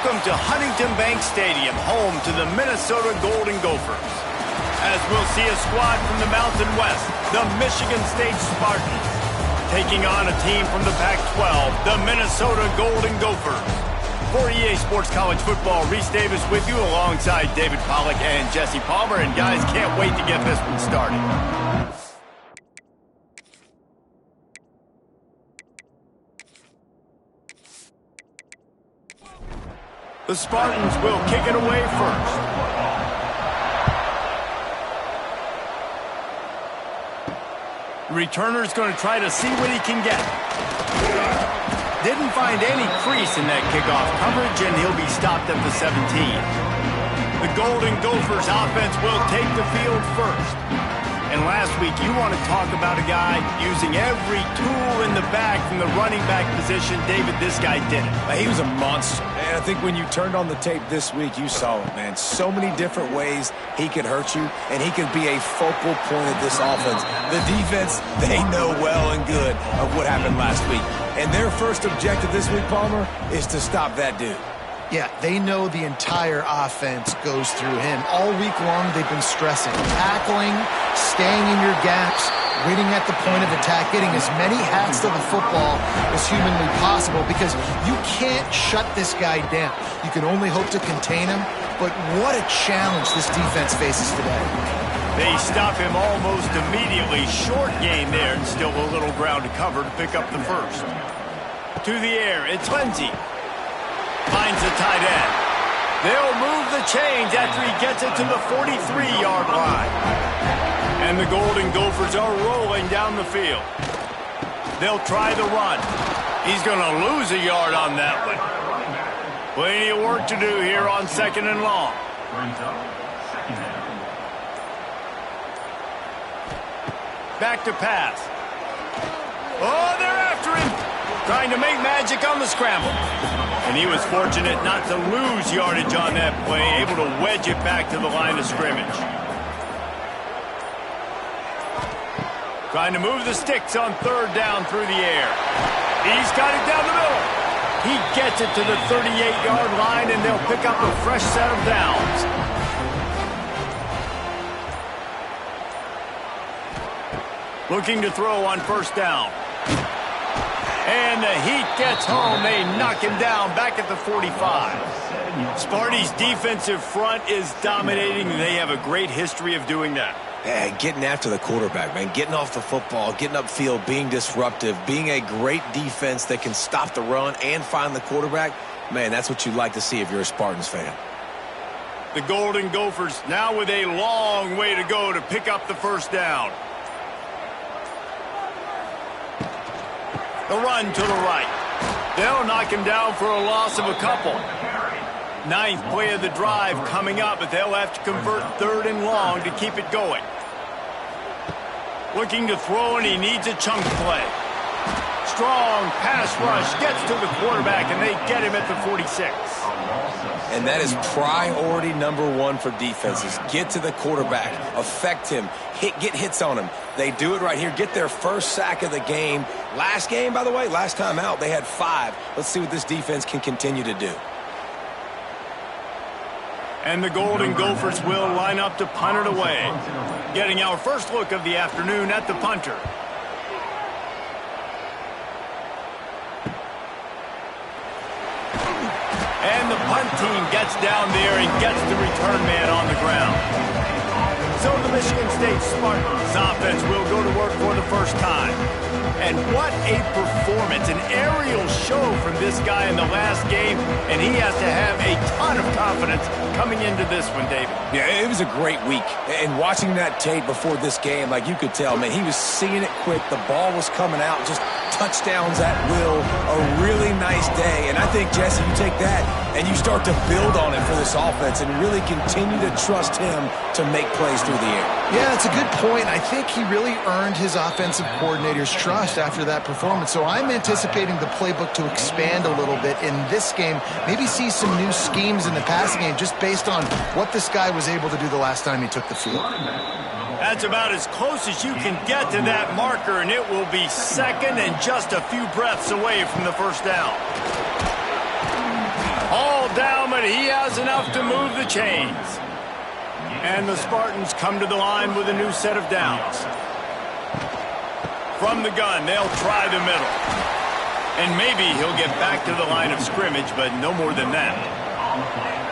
Welcome to Huntington Bank Stadium, home to the Minnesota Golden Gophers. As we'll see a squad from the Mountain West, the Michigan State Spartans, taking on a team from the Pac-12, the Minnesota Golden Gophers. For EA Sports College Football, Reese Davis with you alongside David Pollack and Jesse Palmer. And guys, can't wait to get this one started. The Spartans will kick it away first. The returner's going to try to see what he can get. Didn't find any crease in that kickoff coverage, and he'll be stopped at the 17. The Golden Gophers offense will take the field first. And last week, you want to talk about a guy using every tool in the bag from the running back position. David, this guy did it. He was a monster. And I think when you turned on the tape this week, you saw it, man. So many different ways he could hurt you, and he could be a focal point of this offense. The defense, they know well and good of what happened last week. And their first objective this week, Palmer, is to stop that dude. Yeah, they know the entire offense goes through him. All week long, they've been stressing, tackling, staying in your gaps, winning at the point of attack, getting as many hacks to the football as humanly possible, because you can't shut this guy down. You can only hope to contain him, but what a challenge this defense faces today. They stop him almost immediately. Short gain there, and still a little ground to cover to pick up the first. To the air, it's Lindsey. Finds the tight end. They'll move the chains after he gets it to the 43-yard line. And the Golden Gophers are rolling down the field. They'll try the run. He's going to lose a yard on that one. Plenty of work to do here on 2nd and long. Back to pass. Oh, they're after him. Trying to make magic on the scramble. And he was fortunate not to lose yardage on that play, able to wedge it back to the line of scrimmage. Trying to move the sticks on 3rd down through the air. He's got it down the middle. He gets it to the 38-yard line, and they'll pick up a fresh set of downs. Looking to throw on 1st down. And the heat gets home. They knock him down back at the 45. Sparty's defensive front is dominating. They have a great history of doing that. Yeah, getting after the quarterback, man. Getting off the football, getting upfield, being disruptive, being a great defense that can stop the run and find the quarterback. Man, that's what you'd like to see if you're a Spartans fan. The Golden Gophers now with a long way to go to pick up the 1st down. The run to the right. They'll knock him down for a loss of a couple. 9th play of the drive coming up, but they'll have to convert 3rd and long to keep it going. Looking to throw, and he needs a chunk play. Strong pass rush gets to the quarterback, and they get him at the 46. And that is priority number 1 for defenses. Get to the quarterback, affect him, get hits on him. They do it right here. Get their first sack of the game. Last game, by the way, last time out, they had 5. Let's see what this defense can continue to do. And the Golden Gophers will line up to punt it away. Getting our first look of the afternoon at the punter. And the punt team gets down there and gets the return man on the ground. So the Michigan State Spartans offense will go to work for the first time. And what a performance, an aerial show from this guy in the last game, and he has to have a ton of confidence coming into this one, David. Yeah, it was a great week. And watching that tape before this game, like you could tell, man, he was seeing it quick. The ball was coming out, just touchdowns at will. A really nice day. And I think, Jesse, you take that and you start to build on it for this offense and really continue to trust him to make plays through the air. Yeah, it's a good point. I think he really earned his offensive coordinator's trust after that performance. So I'm anticipating the playbook to expand a little bit in this game. Maybe see some new schemes in the passing game just based on what this guy was able to do the last time he took the field. That's about as close as you can get to that marker, and it will be 2nd and just a few breaths away from the 1st down. All down, but he has enough to move the chains. And the Spartans come to the line with a new set of downs. From the gun, they'll try the middle. And maybe he'll get back to the line of scrimmage, but no more than that.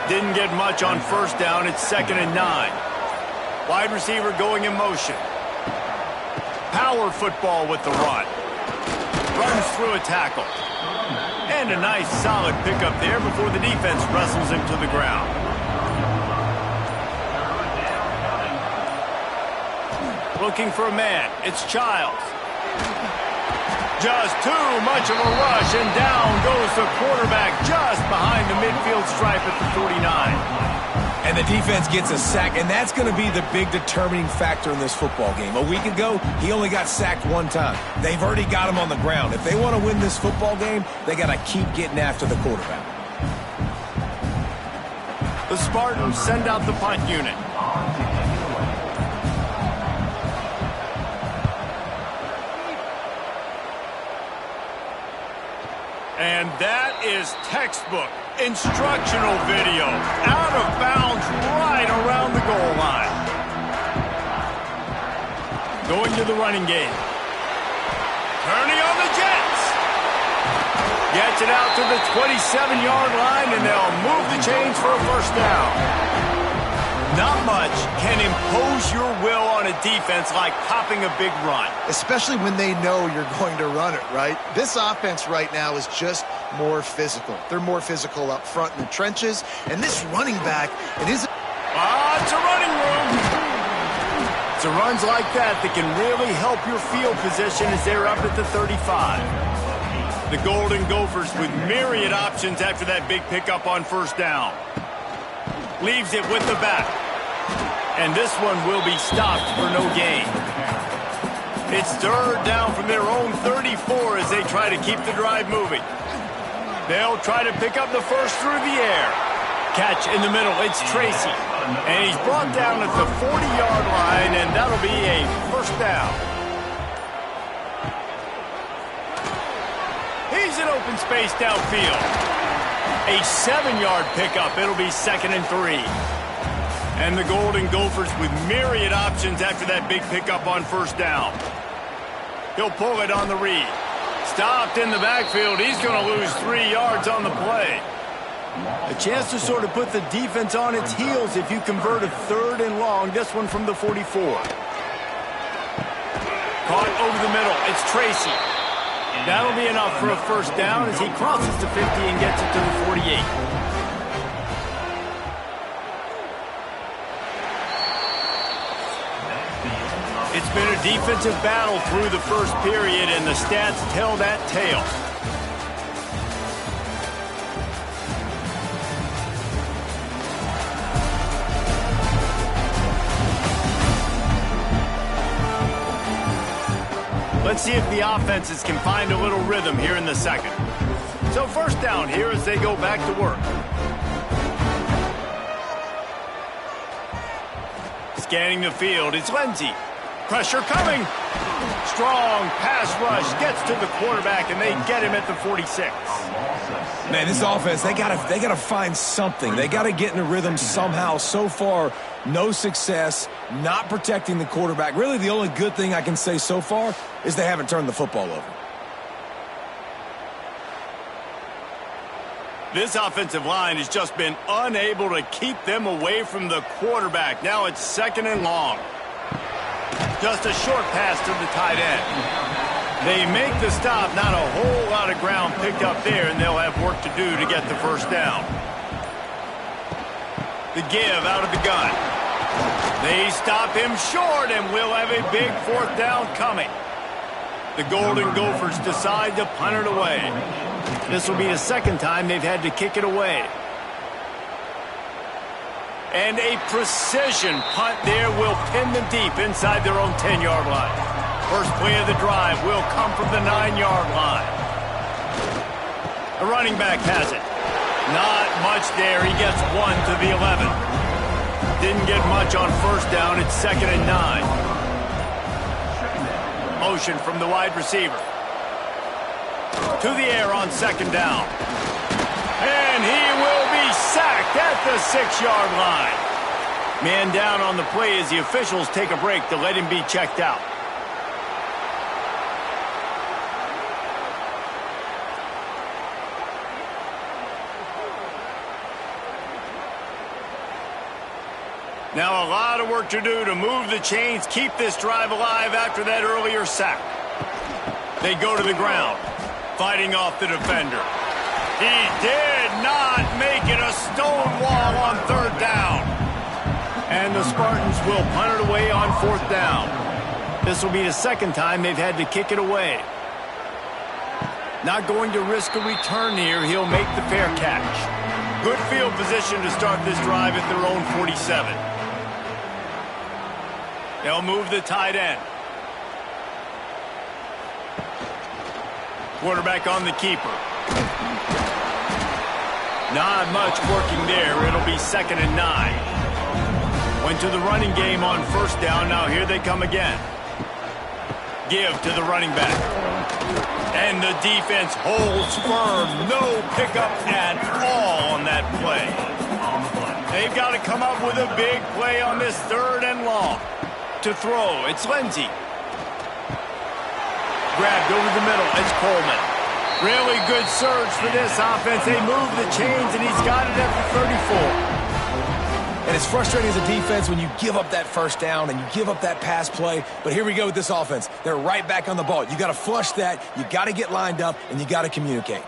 Didn't get much on first down. It's 2nd and 9. Wide receiver going in motion. Power football with the run. Runs through a tackle. And a nice solid pickup there before the defense wrestles him to the ground. Looking for a man. It's Childs. Just too much of a rush, and down goes the quarterback just behind the midfield stripe at the 49. And the defense gets a sack, and that's going to be the big determining factor in this football game. A week ago, he only got sacked one time. They've already got him on the ground. If they want to win this football game, they got to keep getting after the quarterback. The Spartans send out the punt unit. And that is textbook instructional video. Out of bounds right around the goal line. Going to the running game. Turning on the Jets. Gets it out to the 27-yard line, and they'll move the chains for a first down. Not much can impose your will on a defense like popping a big run. Especially when they know you're going to run it, right? This offense right now is just more physical. They're more physical up front in the trenches. And this running back, it's a running room. It's a runs like that can really help your field position as they're up at the 35. The Golden Gophers with myriad options after that big pickup on first down. Leaves it with the back. And this one will be stopped for no gain. It's 3rd down from their own 34 as they try to keep the drive moving. They'll try to pick up the first through the air. Catch in the middle. It's Tracy. And he's brought down at the 40-yard line, and that'll be a first down. He's in open space downfield. A 7-yard pickup. It'll be 2nd and 3. And the Golden Gophers with myriad options after that big pickup on first down. He'll pull it on the read. Stopped in the backfield. He's going to lose 3 yards on the play. A chance to sort of put the defense on its heels if you convert a 3rd and long. This one from the 44. Caught over the middle. It's Tracy. That'll be enough for a first down as he crosses the 50 and gets it to the 48. It's been a defensive battle through the first period, and the stats tell that tale. Let's see if the offenses can find a little rhythm here in the second. So first down here as they go back to work. Scanning the field, it's Lindsey. Pressure coming. Strong pass rush gets to the quarterback, and they get him at the 46. Man, this offense, they gotta find something. They gotta get in a rhythm somehow. So far, no success, not protecting the quarterback. Really, the only good thing I can say so far is they haven't turned the football over. This offensive line has just been unable to keep them away from the quarterback. Now it's 2nd and long. Just a short pass to the tight end. They make the stop, not a whole lot of ground picked up there, and they'll have work to do to get the first down. The give out of the gun. They stop him short, and we'll have a big 4th down coming. The Golden Gophers decide to punt it away. This will be the 2nd time they've had to kick it away. And a precision punt there will pin them deep inside their own 10-yard line. First play of the drive will come from the 9-yard line. The running back has it. Not much there. He gets 1 to the 11. Didn't get much on first down. It's 2nd and 9. Motion from the wide receiver. To the air on 2nd down. And he will be sacked at the 6-yard line. Man down on the play as the officials take a break to let him be checked out. Now a lot of work to do to move the chains, keep this drive alive after that earlier sack. They go to the ground, fighting off the defender. He did not make it a stone wall on 3rd down. And the Spartans will punt it away on 4th down. This will be the 2nd time they've had to kick it away. Not going to risk a return here. He'll make the fair catch. Good field position to start this drive at their own 47. They'll move the tight end. Quarterback on the keeper. Not much working there. It'll be 2nd and 9. Went to the running game on 1st down. Now here they come again. Give to the running back. And the defense holds firm. No pickup at all on that play. They've got to come up with a big play on this 3rd and long. To throw, it's Lindsey. Grabbed over the middle, it's Coleman. Really good surge for this offense. They move the chains, and he's got it at the 34. And it's frustrating as a defense when you give up that 1st down and you give up that pass play. But here we go with this offense. They're right back on the ball. You got to flush that, you got to get lined up, and you got to communicate.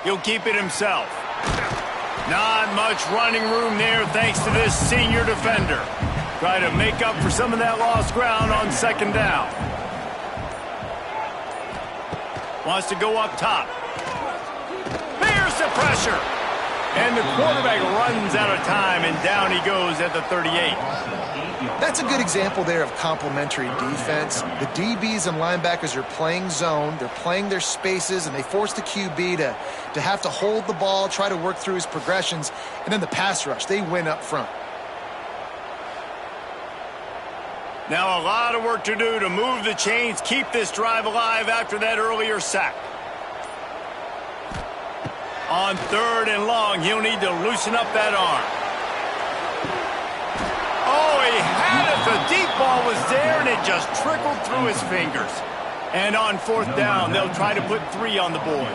He'll keep it himself. Not much running room there thanks to this senior defender. Try to make up for some of that lost ground on 2nd down. Wants to go up top. There's the pressure. And the quarterback runs out of time, and down he goes at the 38. That's a good example there of complementary defense. The DBs and linebackers are playing zone, they're playing their spaces, and they force the QB to have to hold the ball, try to work through his progressions, and then the pass rush, they win up front. Now a lot of work to do to move the chains, keep this drive alive after that earlier sack. On 3rd and long, he'll need to loosen up that arm. Oh, he had it. The deep ball was there, and it just trickled through his fingers. And on 4th down, they'll try to put 3 on the board.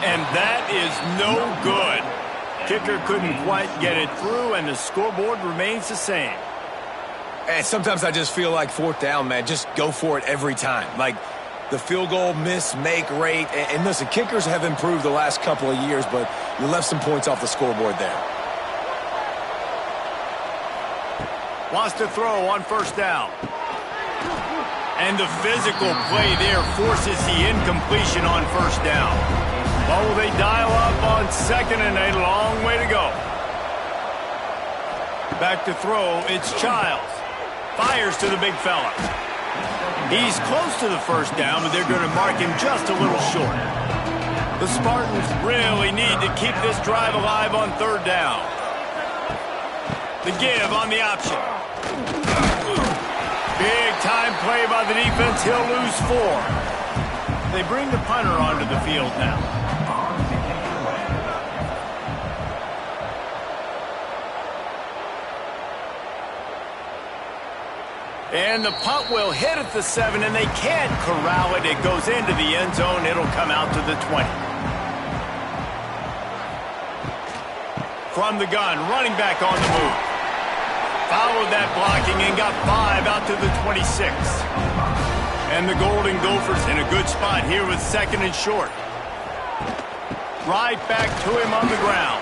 And that is no good. Kicker couldn't quite get it through, and the scoreboard remains the same. And sometimes I just feel like 4th down, man, just go for it every time. Like the field goal miss-make rate. And listen, kickers have improved the last couple of years, but you left some points off the scoreboard there. Wants to throw on 1st down. And the physical play there forces the incompletion on 1st down. Well, will they dial up on 2nd and a long way to go? Back to throw, it's Childs. Fires to the big fella. He's close to the 1st down, but they're going to mark him just a little short. The Spartans really need to keep this drive alive on 3rd down. The give on the option. Big time play by the defense. He'll lose 4. They bring the punter onto the field now. And the punt will hit at the 7, and they can't corral it. It goes into the end zone. It'll come out to the 20. From the gun, running back on the move. Followed that blocking and got 5 out to the 26. And the Golden Gophers in a good spot here with 2nd and short. Right back to him on the ground.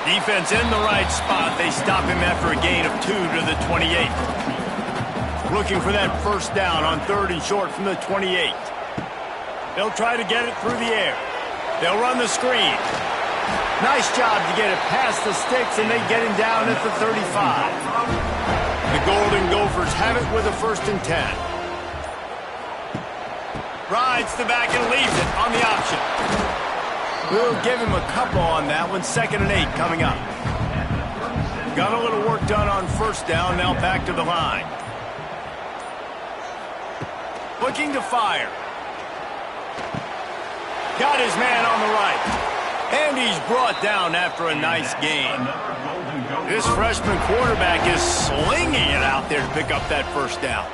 Defense in the right spot. They stop him after a gain of 2 to the 28. Looking for that 1st down on 3rd and short from the 28. They'll try to get it through the air. They'll run the screen. Nice job to get it past the sticks, and they get him down at the 35. The Golden Gophers have it with a 1st and 10. Rides the back and leaves it on the option. We'll give him a couple on that one. 2nd and 8 coming up. Got a little work done on 1st down. Now back to the line. Looking to fire. Got his man on the right. And he's brought down after a nice gain. This freshman quarterback is slinging it out there to pick up that first down.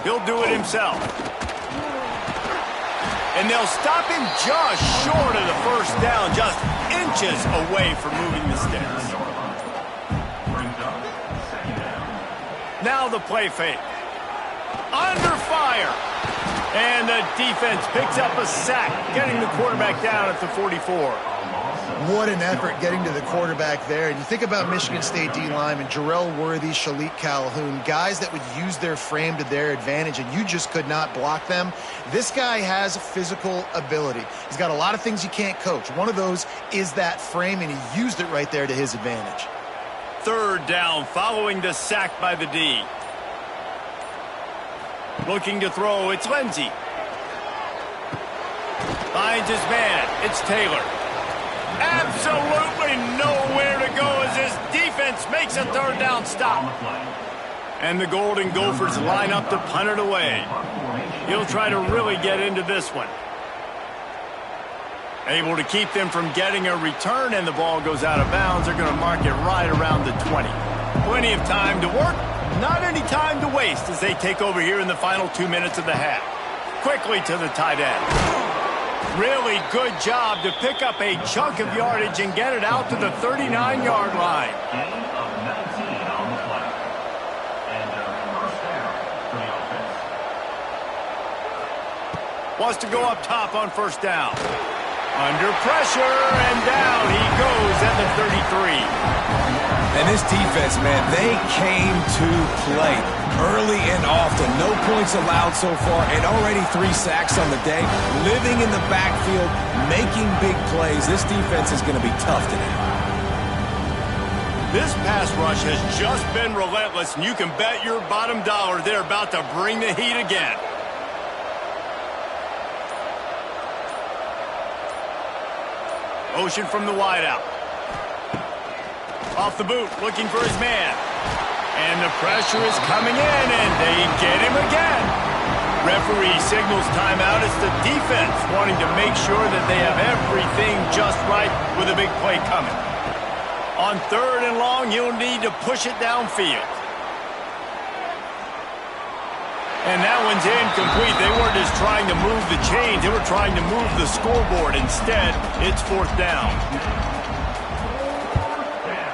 He'll do it himself. And they'll stop him just short of the first down, just inches away from moving the sticks. Now the play fake. Under fire. And the defense picks up a sack, getting the quarterback down at the 44. What an effort getting to the quarterback there. And you think about Michigan State D-linemen, Jarrell Worthy, Shalik Calhoun, guys that would use their frame to their advantage, and you just could not block them. This guy has physical ability. He's got a lot of things you can't coach. One of those is that frame, and he used it right there to his advantage. Third down following the sack by the D. Looking to throw, it's Lindsey. Finds his man, it's Taylor. Absolutely nowhere to go as this defense makes a third down stop. And the Golden Gophers line up to punt it away. He'll try to really get into this one. Able to keep them from getting a return, and the ball goes out of bounds. They're going to mark it right around the 20. Plenty of time to work, not any time to waste as they take over here in the final 2 minutes of the half. Quickly to the tight end. Really good job to pick up a chunk of yardage and get it out to the 39-yard line. Wants to go up top on first down. Under pressure, and down he goes at the 33. And this defense, man, they came to play early and often. No points allowed so far, and already 3 sacks on the day. Living in the backfield, making big plays. This defense is going to be tough today. This pass rush has just been relentless, and you can bet your bottom dollar they're about to bring the heat again. Motion from the wideout. Off the boot, looking for his man. And the pressure is coming in, and they get him again. Referee signals timeout. It's the defense wanting to make sure that they have everything just right with a big play coming. On third and long, you'll need to push it downfield. And that one's incomplete. They weren't just trying to move the chains. They were trying to move the scoreboard. Instead, it's fourth down.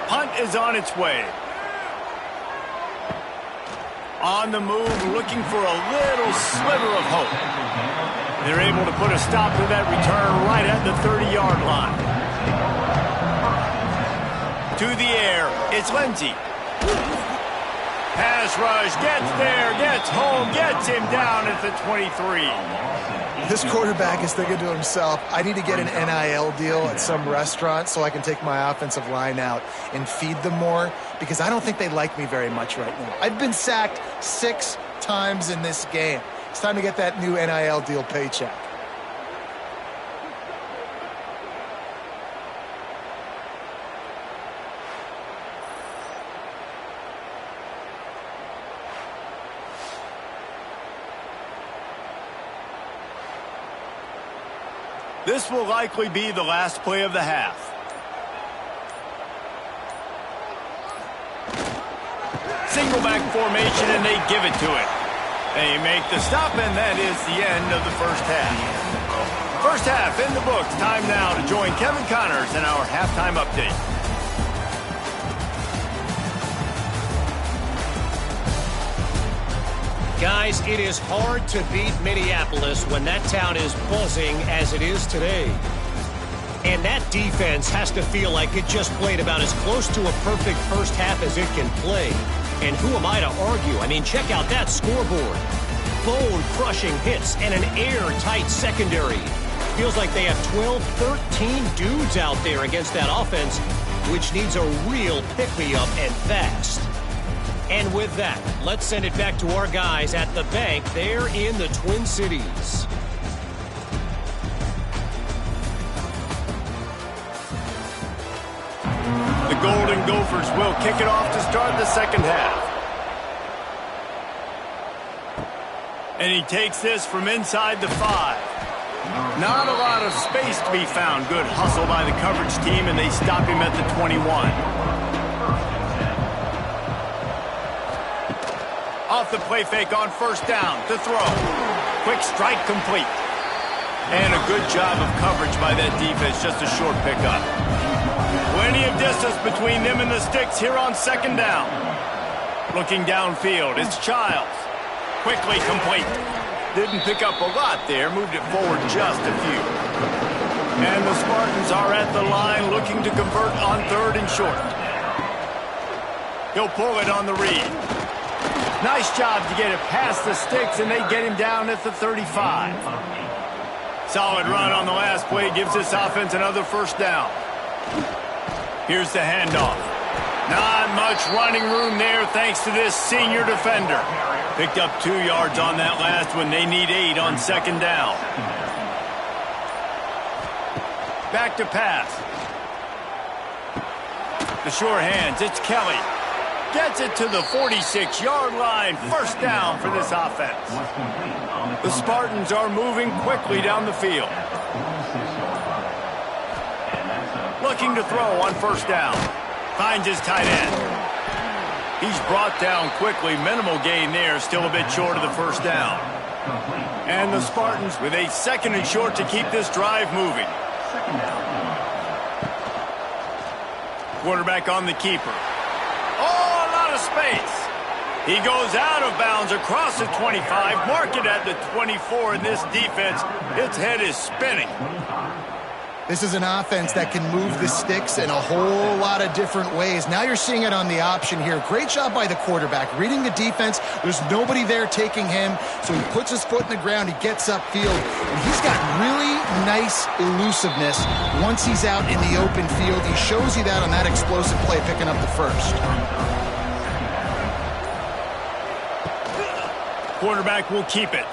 Punt is on its way. On the move, looking for a little sliver of hope. They're able to put a stop to that return right at the 30-yard line. To the air, it's Lindsey. Pass rush, gets there, gets home, gets him down at the 23. This quarterback is thinking to himself, I need to get an NIL deal at some restaurant so I can take my offensive line out and feed them more, because I don't think they like me very much right now. I've been sacked 6 times in this game. It's time to get that new NIL deal paycheck. This will likely be the last play of the half. Single back formation, and they give it to it. They make the stop, and that is the end of the first half. First half in the books. Time now to join Kevin Connors in our halftime update. Guys, it is hard to beat Minneapolis when that town is buzzing as it is today. And that defense has to feel like it just played about as close to a perfect first half as it can play. And who am I to argue? I mean, check out that scoreboard. Bone-crushing hits and an airtight secondary. Feels like they have 12, 13 dudes out there against that offense, which needs a real pick-me-up and fast. And with that, let's send it back to our guys at the bank there in the Twin Cities. The Golden Gophers will kick it off to start the second half. And he takes this from inside the 5. Not a lot of space to be found. Good hustle by the coverage team, and they stop him at the 21. Off the play fake on first down. To throw. Quick strike complete. And a good job of coverage by that defense. Just a short pickup. Plenty of distance between them and the sticks here on second down. Looking downfield, it's Childs. Quickly complete. Didn't pick up a lot there, moved it forward just a few. And the Spartans are at the line looking to convert on 3rd and short. He'll pull it on the read. Nice job to get it past the sticks, and they get him down at the 35. Solid run on the last play, gives this offense another first down. Here's the handoff. Not much running room there thanks to this senior defender. Picked up 2 yards on that last one. They need 8 on second down. Back to pass. The sure hands. It's Kelly. Gets it to the 46-yard line. First down for this offense. The Spartans are moving quickly down the field. Looking to throw on first down. Finds his tight end. He's brought down quickly. Minimal gain there. Still a bit short of the first down. And the Spartans with a 2nd and short to keep this drive moving. Quarterback on the keeper. Oh, a lot of space. He goes out of bounds across the 25. Mark it at the 24 in this defense. Its head is spinning. This is an offense that can move the sticks in a whole lot of different ways. Now you're seeing it on the option here. Great job by the quarterback. Reading the defense, there's nobody there taking him, so he puts his foot in the ground, he gets upfield, and he's got really nice elusiveness once he's out in the open field. He shows you that on that explosive play, picking up the first. Quarterback will keep it.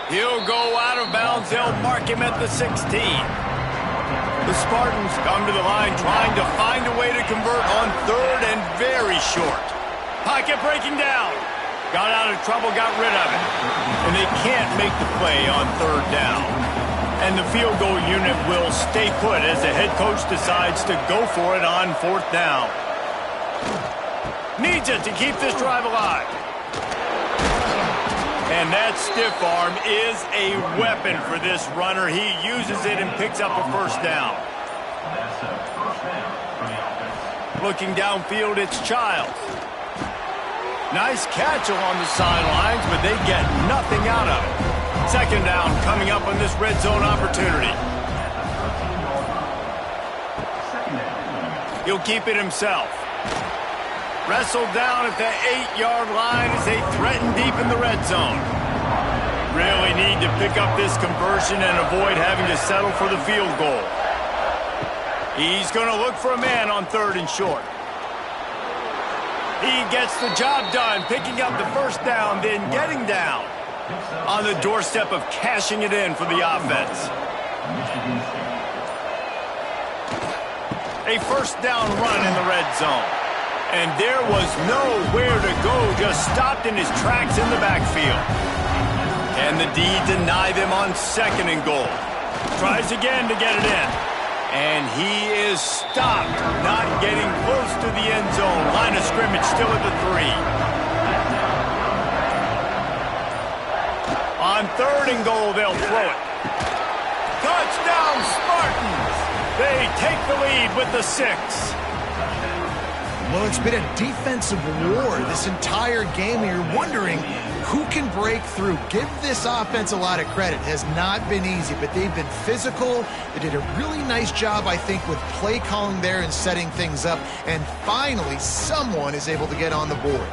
He'll go out of bounds. They'll mark him at the 16. The Spartans come to the line trying to find a way to convert on 3rd and very short. Pocket breaking down. Got out of trouble, got rid of it. And they can't make the play on 3rd down. And the field goal unit will stay put as the head coach decides to go for it on 4th down. Needs it to keep this drive alive. And that stiff arm is a weapon for this runner. He uses it and picks up a first down. Looking downfield, it's Childs. Nice catch along the sidelines, but they get nothing out of it. Second down coming up on this red zone opportunity. He'll keep it himself. Wrestled down at the 8-yard line as they threaten deep in the red zone. Really need to pick up this conversion and avoid having to settle for the field goal. He's going to look for a man on 3rd and short. He gets the job done, picking up the first down, then getting down on the doorstep of cashing it in for the offense. A first down run in the red zone. And there was nowhere to go, just stopped in his tracks in the backfield. And the D deny them on 2nd and goal. Tries again to get it in. And he is stopped, not getting close to the end zone. Line of scrimmage still at the 3. On 3rd and goal, they'll throw it. Touchdown, Spartans! They take the lead with the 6. Well, it's been a defensive war this entire game, and you're wondering who can break through. Give this offense a lot of credit. It has not been easy, but they've been physical. They did a really nice job, I think, with play calling there and setting things up. And finally, someone is able to get on the board.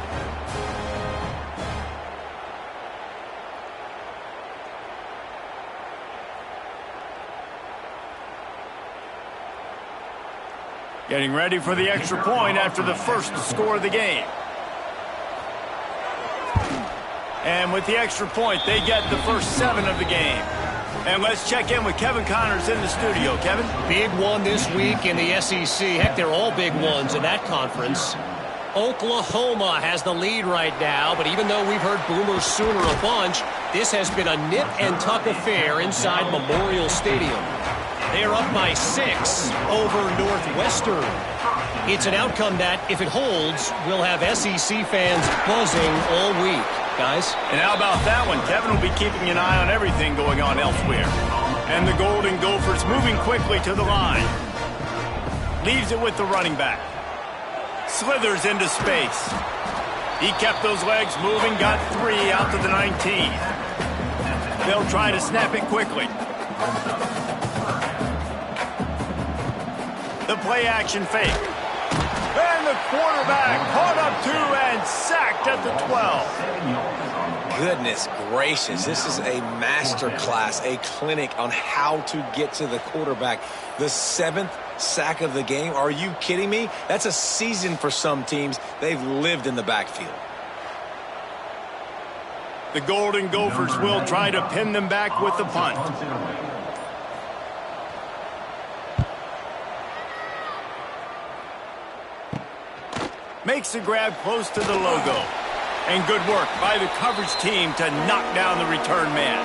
Getting ready for the extra point after the first score of the game. And with the extra point, they get the first 7 of the game. And let's check in with Kevin Connors in the studio. Kevin? Big one this week in the SEC. Heck, they're all big ones in that conference. Oklahoma has the lead right now, but even though we've heard Boomer Sooner a bunch, this has been a nip-and-tuck affair inside Memorial Stadium. They are up by 6 over Northwestern. It's an outcome that, if it holds, will have SEC fans buzzing all week. Guys? And how about that one? Kevin will be keeping an eye on everything going on elsewhere. And the Golden Gophers moving quickly to the line. Leaves it with the running back. Slithers into space. He kept those legs moving, got 3 out to the 19. They'll try to snap it quickly. The play action fake. And the quarterback caught up 2 and sacked at the 12. Goodness gracious, this is a master class, a clinic on how to get to the quarterback. The 7th sack of the game. Are you kidding me? That's a season for some teams. They've lived in the backfield. The Golden Gophers will try to pin them back with the punt. Makes the grab close to the logo. And good work by the coverage team to knock down the return man.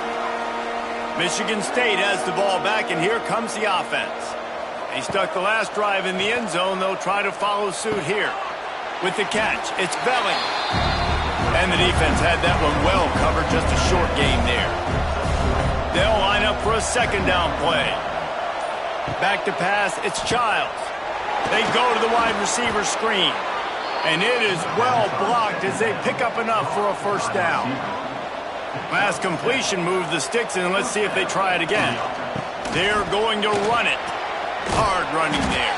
Michigan State has the ball back, and here comes the offense. They stuck the last drive in the end zone. They'll try to follow suit here. With the catch, it's Belling. And the defense had that one well covered, just a short game there. They'll line up for a second down play. Back to pass, it's Childs. They go to the wide receiver screen. And it is well blocked as they pick up enough for a first down. Last completion moved the sticks, and let's see if they try it again. They're going to run it. Hard running there.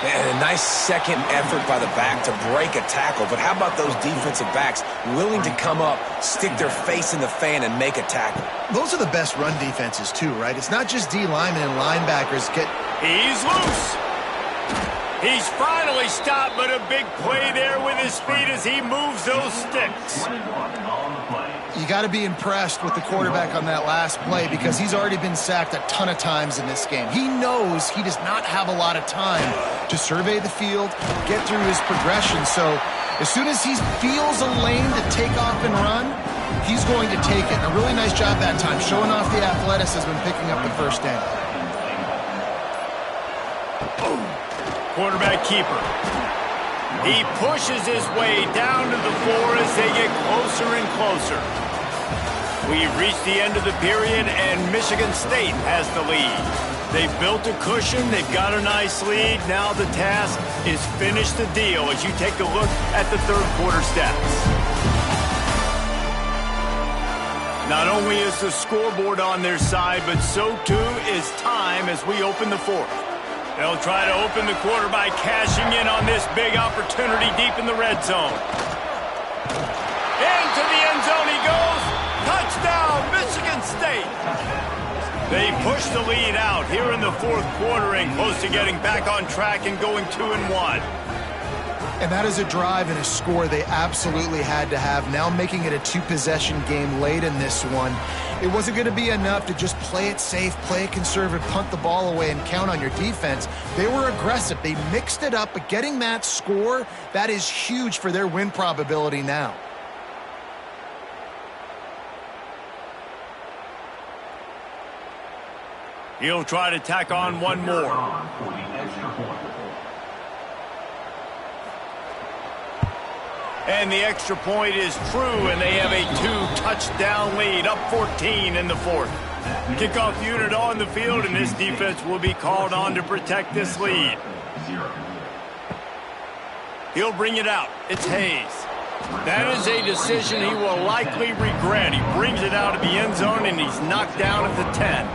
Man, a nice second effort by the back to break a tackle. But how about those defensive backs willing to come up, stick their face in the fan, and make a tackle? Those are the best run defenses, too, right? It's not just D linemen and linebackers get... He's loose. He's finally stopped, but a big play there with his feet as he moves those sticks. You got to be impressed with the quarterback on that last play because he's already been sacked a ton of times in this game. He knows he does not have a lot of time to survey the field, get through his progression. So as soon as he feels a lane to take off and run, he's going to take it. And a really nice job that time, showing off the athleticism and picking up the first down. Quarterback keeper. He pushes his way down to the floor as they get closer and closer. We've reached the end of the period, and Michigan State has the lead. They've built a cushion. They've got a nice lead. Now the task is finish the deal as you take a look at the third quarter stats. Not only is the scoreboard on their side, but so too is time as we open the fourth. They'll try to open the quarter by cashing in on this big opportunity deep in the red zone. Into the end zone he goes. Touchdown, Michigan State. They push the lead out here in the fourth quarter and close to getting back on track and going 2-1. And that is a drive and a score they absolutely had to have. Now making it a 2-possession game late in this one. It wasn't going to be enough to just play it safe, play it conservative, punt the ball away, and count on your defense. They were aggressive. They mixed it up, but getting that score, that is huge for their win probability now. He'll try to tack on one more. And the extra point is true, and they have a 2-touchdown lead, up 14 in the fourth. Kickoff unit on the field, and this defense will be called on to protect this lead. He'll bring it out. It's Hayes. That is a decision he will likely regret. He brings it out of the end zone, and he's knocked down at the 10.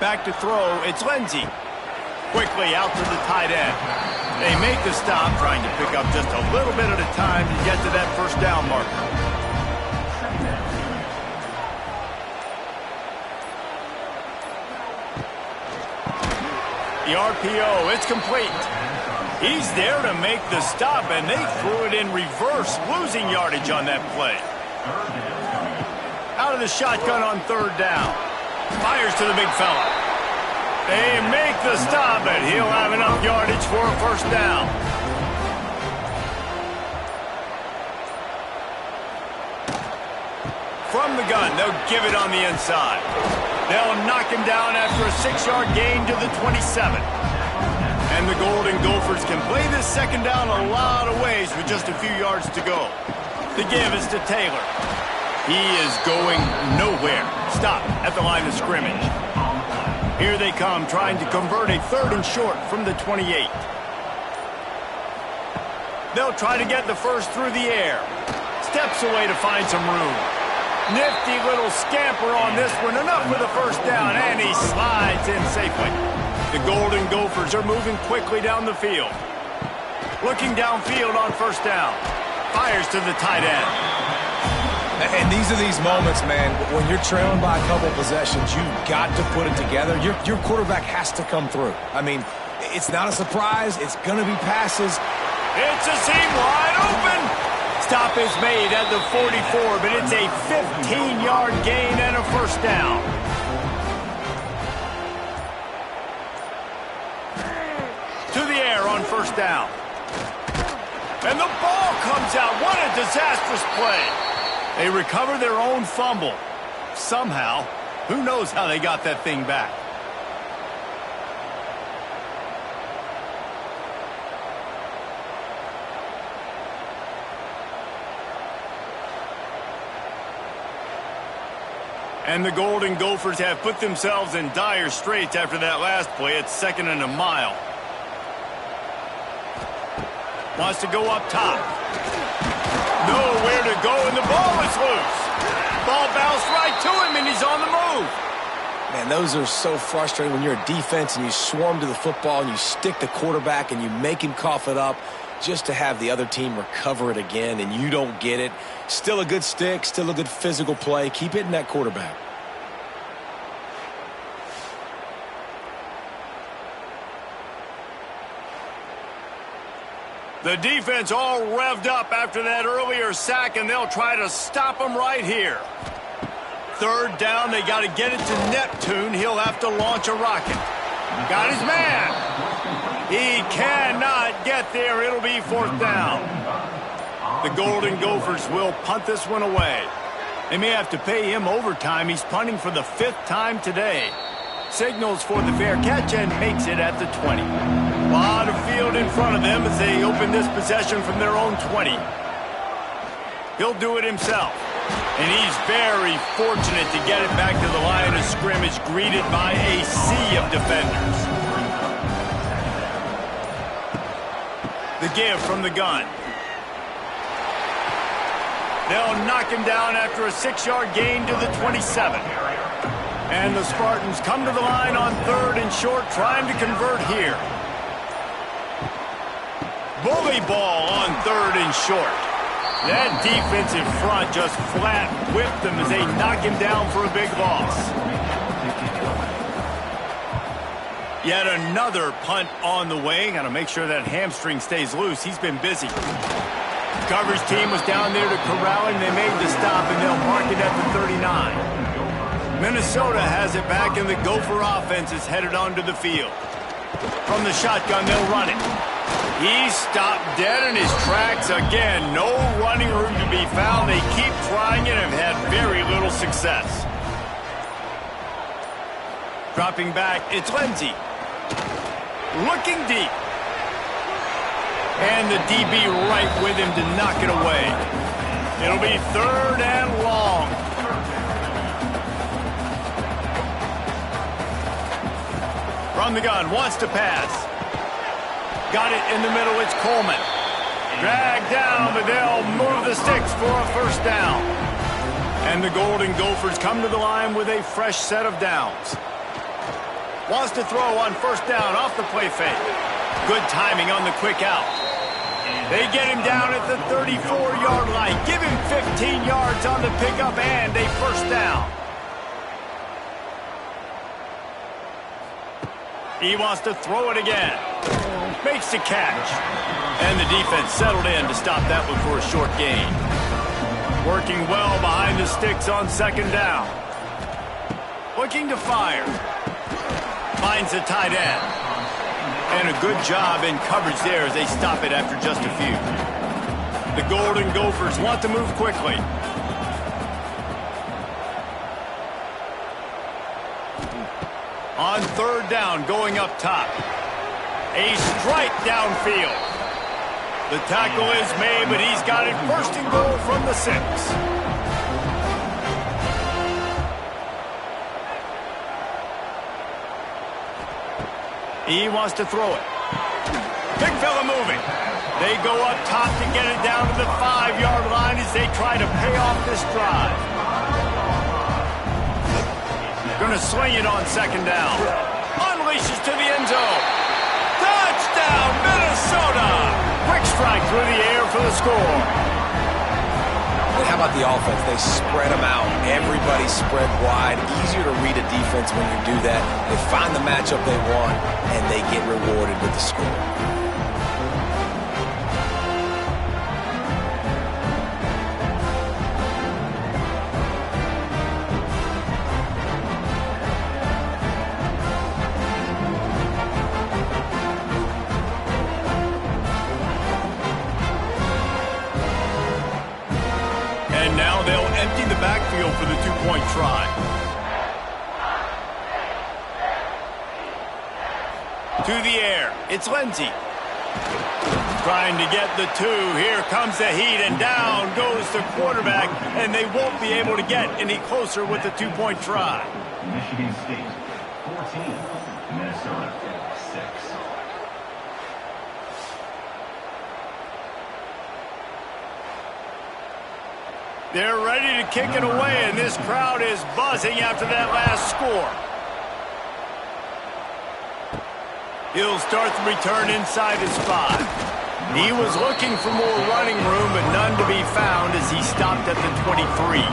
Back to throw, it's Lindsey. Quickly out to the tight end. They make the stop, trying to pick up just a little bit at a time to get to that first down marker. The RPO, it's complete. He's there to make the stop, and they threw it in reverse, losing yardage on that play. Out of the shotgun on third down. Fires to the big fella. They make the stop, and he'll have enough yardage for a first down. From the gun, they'll give it on the inside. They'll knock him down after a 6-yard gain to the 27. And the Golden Gophers can play this second down a lot of ways with just a few yards to go. The give is to Taylor. He is going nowhere. Stop at the line of scrimmage. Here they come, trying to convert a 3rd and short from the 28. They'll try to get the first through the air. Steps away to find some room. Nifty little scamper on this one. Enough for the first down, and he slides in safely. The Golden Gophers are moving quickly down the field. Looking downfield on first down. Fires to the tight end. And these are these moments, man, when you're trailing by a couple possessions, you've got to put it together. Your quarterback has to come through. I mean, it's not a surprise. It's going to be passes. It's a seam wide open. Stop is made at the 44, but it's a 15-yard gain and a first down. To the air on first down. And the ball comes out. What a disastrous play. They recover their own fumble. Somehow. Who knows how they got that thing back? And the Golden Gophers have put themselves in dire straits after that last play. It's 2nd and a mile. Wants to go up top. Nowhere to go, and the ball is loose. Ball bounced right to him, and he's on the move. Man, those are so frustrating when you're a defense and you swarm to the football and you stick the quarterback and you make him cough it up just to have the other team recover it again, and you don't get it. Still a good stick, still a good physical play. Keep hitting that quarterback. The defense all revved up after that earlier sack, and they'll try to stop him right here. 3rd down, they got to get it to Neptune. He'll have to launch a rocket. Got his man. He cannot get there. It'll be 4th down. The Golden Gophers will punt this one away. They may have to pay him overtime. He's punting for the 5th time today. Signals for the fair catch and makes it at the 20. A lot of field in front of them as they open this possession from their own 20. He'll do it himself. And he's very fortunate to get it back to the line of scrimmage, greeted by a sea of defenders. The give from the gun. They'll knock him down after a 6-yard gain to the 27. And the Spartans come to the line on 3rd and short, trying to convert here. Bully ball on 3rd and short. That defensive front just flat whipped them as they knock him down for a big loss. Yet another punt on the way. Got to make sure that hamstring stays loose. He's been busy. Coverage team was down there to corral him. They made the stop, and they'll mark it at the 39. Minnesota has it back, and the Gopher offense is headed onto the field. From the shotgun, they'll run it. He stopped dead in his tracks again. No running room to be found. They keep trying it and have had very little success. Dropping back, it's Lindsey. Looking deep. And the DB right with him to knock it away. It'll be 3rd and long. From the gun, wants to pass. Got it in the middle, it's Coleman. Dragged down, but they'll move the sticks for a first down. And the Golden Gophers come to the line with a fresh set of downs. Wants to throw on first down off the play fake. Good timing on the quick out. They get him down at the 34-yard line. Give him 15 yards on the pickup and a first down. He wants to throw it again. Makes the catch. And the defense settled in to stop that one for a short gain. Working well behind the sticks on 2nd down. Looking to fire. Finds the tight end. And a good job in coverage there as they stop it after just a few. The Golden Gophers want to move quickly. On third down, going up top. A strike downfield. The tackle is made, but he's got it first and goal from the 6. He wants to throw it. Big fella moving. They go up top to get it down to the 5-yard line as they try to pay off this drive. Going to sling it on second down. Unleashes to the end zone. Touchdown, Minnesota! Quick strike through the air for the score. How about the offense? They spread them out. Everybody spread wide. Easier to read a defense when you do that. They find the matchup they want, and they get rewarded with the score. Now they'll empty the backfield for the two-point try. To the air, it's Lindsey. Trying to get the 2. Here comes the heat, and down goes the quarterback, and they won't be able to get any closer with the two-point try. Michigan State, 14, Minnesota, 6. They're ready to kick it away, and this crowd is buzzing after that last score. He'll start the return inside his 5. He was looking for more running room, but none to be found as he stopped at the 23.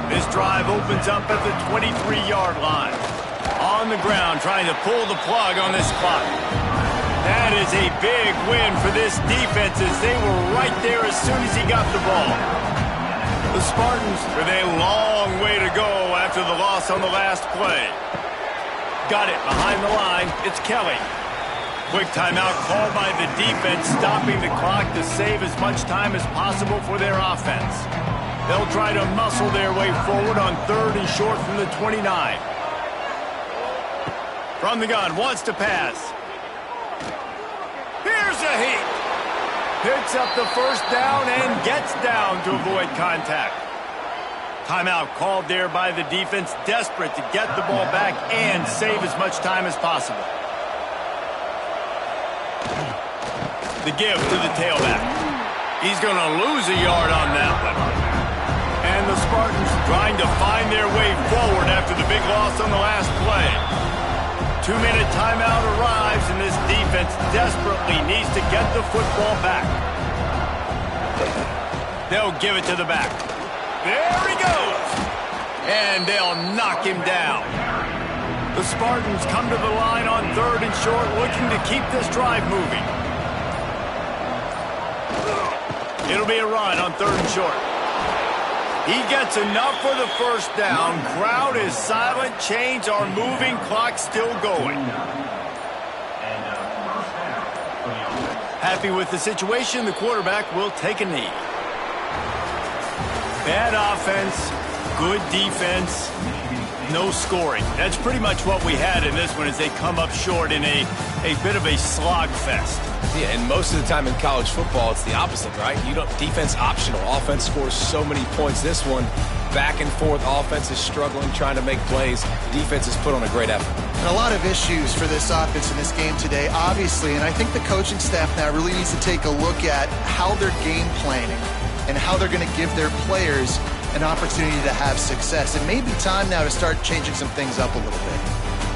This drive opens up at the 23-yard line. On the ground, trying to pull the plug on this clock. That is a big win for this defense as they were right there as soon as he got the ball. The Spartans with a long way to go after the loss on the last play. Got it behind the line. It's Kelly. Quick timeout called by the defense, stopping the clock to save as much time as possible for their offense. They'll try to muscle their way forward on third and short from the 29. From the gun, wants to pass. Here's a heat. Picks up the first down and gets down to avoid contact. Timeout called there by the defense, desperate to get the ball back and save as much time as possible. The give to the tailback. He's going to lose a yard on that one. And the Spartans trying to find their way forward after the big loss on the last play. 2-minute timeout arrives, and this defense desperately needs to get the football back. They'll give it to the back. There he goes! And they'll knock him down. The Spartans come to the line on third and short, looking to keep this drive moving. It'll be a run on third and short. He gets enough for the first down. Crowd is silent. Chains are moving. Clock still going. Happy with the situation, the quarterback will take a knee. Bad offense, good defense, no scoring. That's pretty much what we had in this one as they come up short in a bit of a slog fest. Yeah, and most of the time in college football, it's the opposite, right? You don't defense optional. Offense scores so many points. This one, back and forth. Offense is struggling, trying to make plays. Defense has put on a great effort. And a lot of issues for this offense in this game today, obviously. And I think the coaching staff now really needs to take a look at how they're game planning and how they're going to give their players an opportunity to have success. It may be time now to start changing some things up a little bit.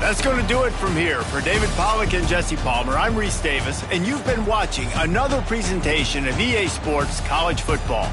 That's going to do it from here. For David Pollack and Jesse Palmer, I'm Reese Davis, and you've been watching another presentation of EA Sports College Football.